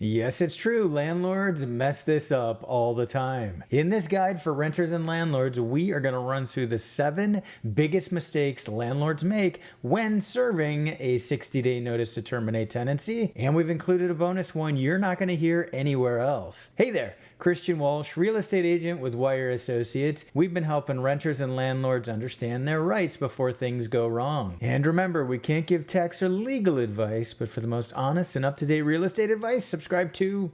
Yes, it's true. Landlords mess this up all the time. In this guide for renters and landlords, we are going to run through the 7 biggest mistakes landlords make when serving a 60-day notice to terminate tenancy. And we've included a bonus one you're not going to hear anywhere else. Hey there. Christian Walsh, real estate agent with Wire Associates. We've been helping renters and landlords understand their rights before things go wrong. And remember, we can't give tax or legal advice, but for the most honest and up-to-date real estate advice, subscribe to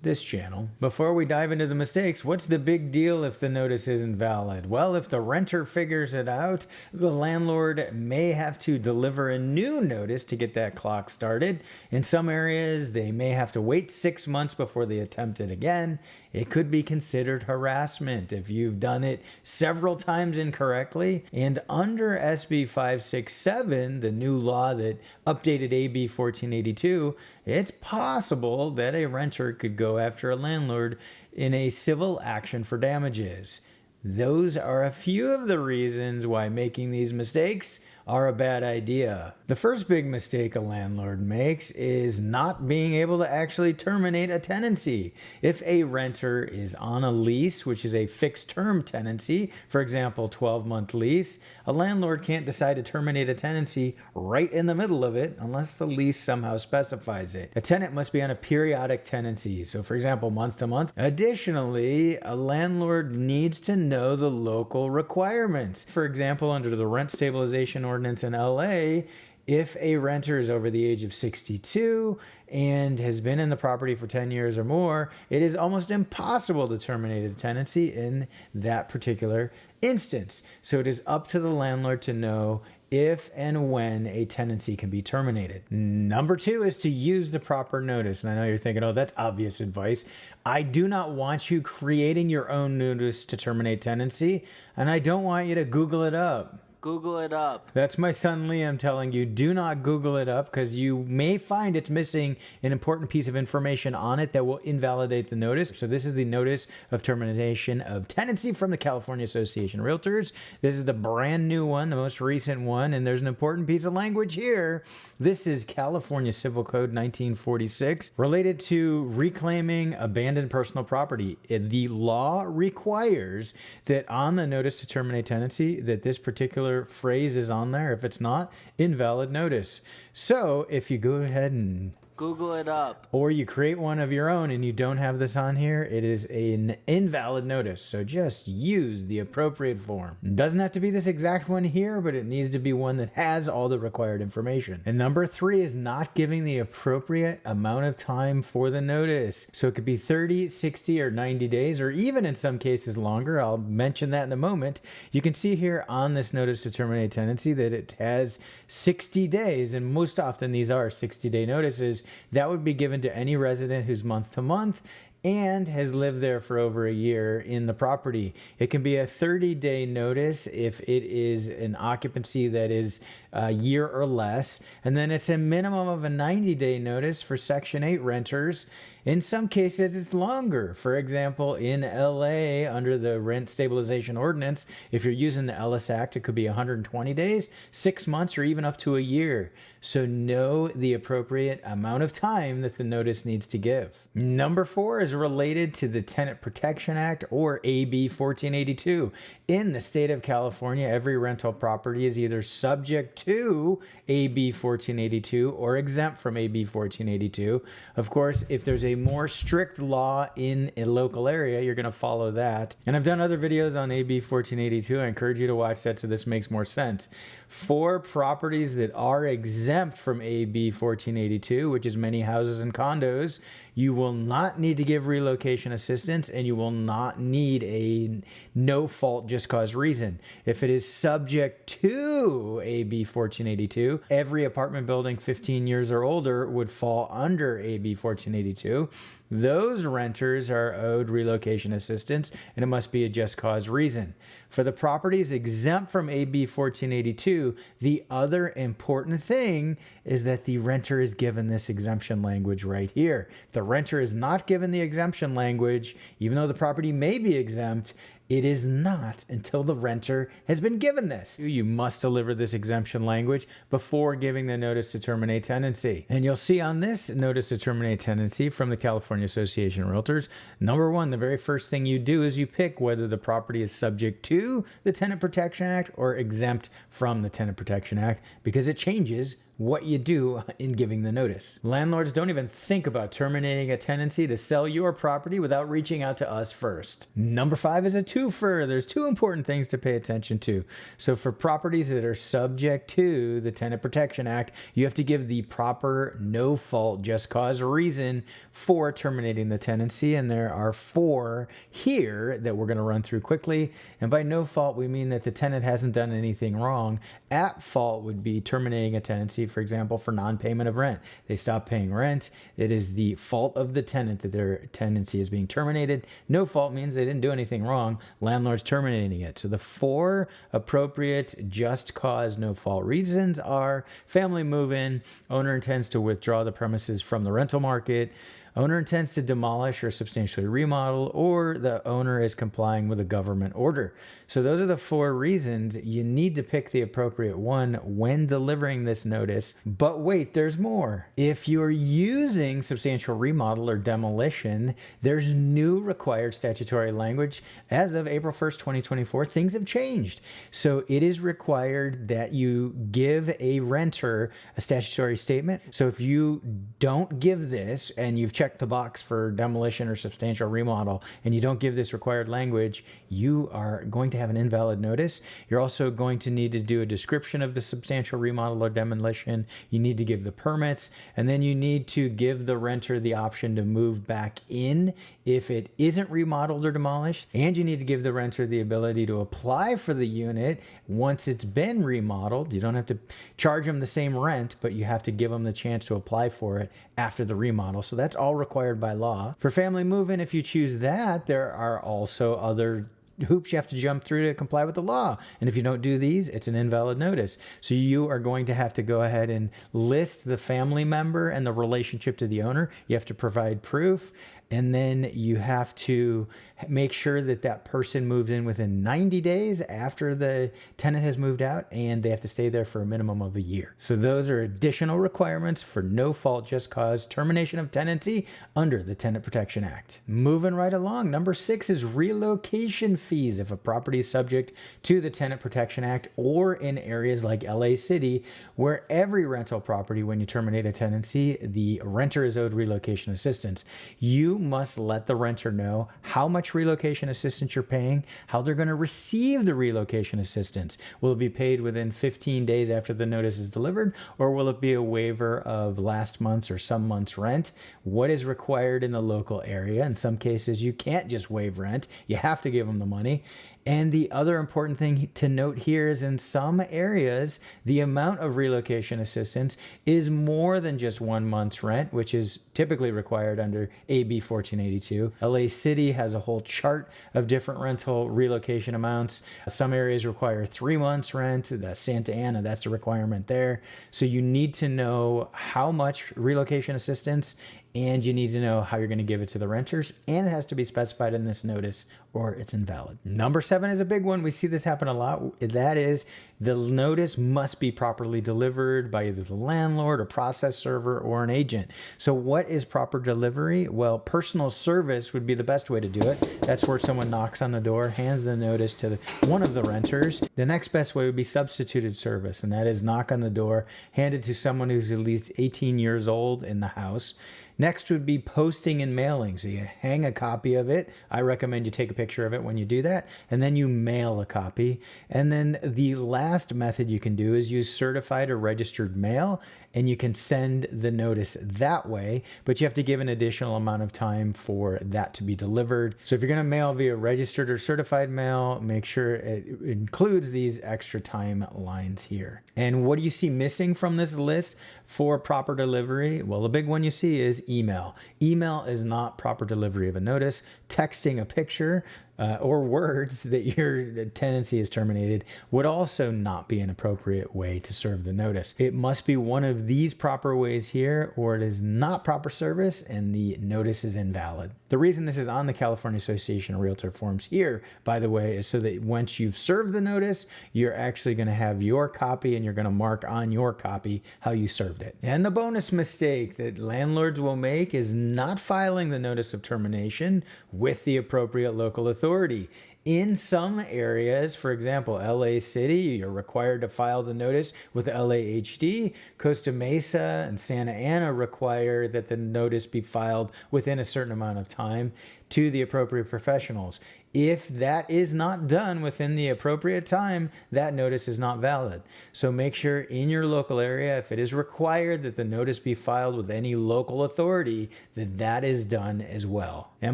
this channel. Before we dive into the mistakes, what's the big deal if the notice isn't valid? Well, if the renter figures it out, the landlord may have to deliver a new notice to get that clock started. In some areas, they may have to wait 6 months before they attempt it again. It could be considered harassment if you've done it several times incorrectly. And under SB 567, the new law that updated AB 1482, it's possible that a renter could go after a landlord in a civil action for damages. Those are a few of the reasons why making these mistakes are a bad idea. The first big mistake a landlord makes is not being able to actually terminate a tenancy. If a renter is on a lease, which is a fixed term tenancy, for example, 12-month lease, a landlord can't decide to terminate a tenancy right in the middle of it unless the lease somehow specifies it. A tenant must be on a periodic tenancy, so for example, month to month. Additionally, a landlord needs to know the local requirements. For example, under the rent stabilization ordinance in LA, if a renter is over the age of 62 and has been in the property for 10 years or more, it is almost impossible to terminate a tenancy in that particular instance. So it is up to the landlord to know if and when a tenancy can be terminated. Number 2 is to use the proper notice. And I know you're thinking, oh, that's obvious advice. I do not want you creating your own notice to terminate tenancy, and I don't want you to Google it up. Google it up. That's my son Liam telling you, do not Google it up because you may find it's missing an important piece of information on it that will invalidate the notice. So this is the notice of termination of tenancy from the California Association of Realtors. This is the brand new one, the most recent one, and there's an important piece of language here. This is California Civil Code 1946 related to reclaiming abandoned personal property. The law requires that on the notice to terminate tenancy that this particular phrase is on there. If it's not, invalid notice. So if you go ahead and Google it up, or you create one of your own and you don't have this on here, it is an invalid notice. So just use the appropriate form. It doesn't have to be this exact one here, but it needs to be one that has all the required information. And number 3 is not giving the appropriate amount of time for the notice. So it could be 30, 60, or 90 days, or even in some cases longer. I'll mention that in a moment. You can see here on this notice to terminate tenancy that it has 60 days, and most often these are 60-day notices. That would be given to any resident who's month to month and has lived there for over a year in the property. It can be a 30-day notice if it is an occupancy that is a year or less, and then it's a minimum of a 90-day notice for Section 8 renters. In some cases, it's longer. For example, in LA, under the Rent Stabilization Ordinance, if you're using the Ellis Act, it could be 120 days, 6 months, or even up to a year. So know the appropriate amount of time that the notice needs to give. Number 4 is related to the Tenant Protection Act, or AB 1482. In the state of California, every rental property is either subject to AB 1482 or exempt from AB 1482. Of course, if there's a more strict law in a local area, you're going to follow that. And I've done other videos on AB 1482. I encourage you to watch that so this makes more sense. For properties that are exempt from AB 1482, which is many houses and condos, you will not need to give relocation assistance, and you will not need a no-fault just cause reason. If it is subject to AB 1482, every apartment building 15 years or older would fall under AB 1482. Those renters are owed relocation assistance, and it must be a just cause reason. For the properties exempt from AB 1482, the other important thing is that the renter is given this exemption language right here. If the renter is not given the exemption language, even though the property may be exempt, It is not until the renter has been given this. You must deliver this exemption language before giving the notice to terminate tenancy. And you'll see on this notice to terminate tenancy from the California Association of Realtors, number one, the very first thing you do is you pick whether the property is subject to the Tenant Protection Act or exempt from the Tenant Protection Act, because it changes what you do in giving the notice. Landlords don't even think about terminating a tenancy to sell your property without reaching out to us first. Number 5 is a twofer. There's 2 important things to pay attention to. So for properties that are subject to the Tenant Protection Act, you have to give the proper no fault just cause reason for terminating the tenancy. And there are 4 here that we're going to run through quickly. And by no fault, we mean that the tenant hasn't done anything wrong. At fault would be terminating a tenancy, for example, for non-payment of rent. They stop paying rent. It is the fault of the tenant that their tenancy is being terminated. No fault means they didn't do anything wrong. Landlord's terminating it. So the 4 appropriate just cause no fault reasons are family move-in, owner intends to withdraw the premises from the rental market, owner intends to demolish or substantially remodel, or the owner is complying with a government order. So those are the 4 reasons. You need to pick the appropriate one when delivering this notice. But wait, there's more. If you're using substantial remodel or demolition, there's new required statutory language. As of April 1st, 2024, things have changed. So it is required that you give a renter a statutory statement. So if you don't give this and you've checked the box for demolition or substantial remodel and you don't give this required language, you are going to have an invalid notice. You're also going to need to do a description of the substantial remodel or demolition. You need to give the permits, and then you need to give the renter the option to move back in if it isn't remodeled or demolished. And you need to give the renter the ability to apply for the unit once it's been remodeled. You don't have to charge them the same rent, but you have to give them the chance to apply for it after the remodel. So that's all required by law. For family move-in, if you choose that, there are also other hoops you have to jump through to comply with the law. And if you don't do these, it's an invalid notice. So you are going to have to go ahead and list the family member and the relationship to the owner. You have to provide proof. And then you have to make sure that that person moves in within 90 days after the tenant has moved out, and they have to stay there for a minimum of a year. So those are additional requirements for no fault just cause termination of tenancy under the Tenant Protection Act. Moving right along, number 6 is relocation fees. If a property is subject to the Tenant Protection Act, or in areas like LA City, where every rental property, when you terminate a tenancy, the renter is owed relocation assistance. You must let the renter know how much relocation assistance you're paying, how they're going to receive the relocation assistance. Will it be paid within 15 days after the notice is delivered, or will it be a waiver of last month's or some month's rent? What is required in the local area? In some cases, you can't just waive rent. You have to give them the money. And the other important thing to note here is in some areas, the amount of relocation assistance is more than just 1 month's rent, which is typically required under AB 1482. LA City has a whole chart of different rental relocation amounts. Some areas require 3 months rent. The Santa Ana, that's the requirement there. So you need to know how much relocation assistance, and you need to know how you're going to give it to the renters, and it has to be specified in this notice or it's invalid. Number 7 is a big one. We see this happen a lot. That is, the notice must be properly delivered by either the landlord, a process server, or an agent. So what is proper delivery? Well, personal service would be the best way to do it. That's where someone knocks on the door, hands the notice to one of the renters. The next best way would be substituted service, and that is knock on the door, hand it to someone who's at least 18 years old in the house. Next would be posting and mailing. So you hang a copy of it. I recommend you take a picture of it when you do that, and then you mail a copy. And then the last method you can do is use certified or registered mail, and you can send the notice that way, but you have to give an additional amount of time for that to be delivered. So if you're going to mail via registered or certified mail, make sure it includes these extra timelines here. And what do you see missing from this list for proper delivery? Well, the big one you see is email. Email is not proper delivery of a notice. Texting a picture or words that your tenancy is terminated would also not be an appropriate way to serve the notice. It must be one of these proper ways here, or it is not proper service and the notice is invalid. The reason this is on the California Association of Realtor forms here, by the way, is so that once you've served the notice, you're actually going to have your copy and you're going to mark on your copy how you served it. And the bonus mistake that landlords will make is not filing the notice of termination with the appropriate local authority. In some areas, for example, LA City, you're required to file the notice with LAHD. Costa Mesa and Santa Ana require that the notice be filed within a certain amount of time to the appropriate professionals. If that is not done within the appropriate time, that notice is not valid. So make sure in your local area, if it is required that the notice be filed with any local authority, that that is done as well. And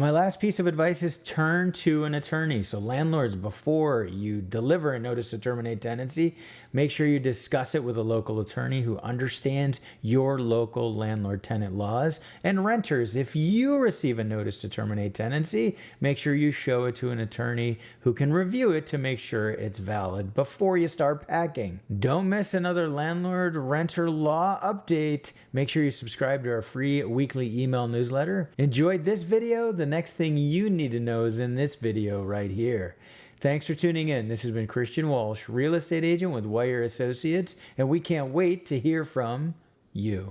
my last piece of advice is turn to an attorney. So landlords, before you deliver a notice to terminate tenancy, make sure you discuss it with a local attorney who understands your local landlord-tenant laws. And renters, if you receive a notice to terminate tenancy, make sure you show it to an attorney who can review it to make sure it's valid before you start packing. Don't miss another landlord renter law update. Make sure you subscribe to our free weekly email newsletter. Enjoyed this video? The next thing you need to know is in this video right here. Thanks for tuning in. This has been Christian Walsh, real estate agent with Wire Associates, and we can't wait to hear from you.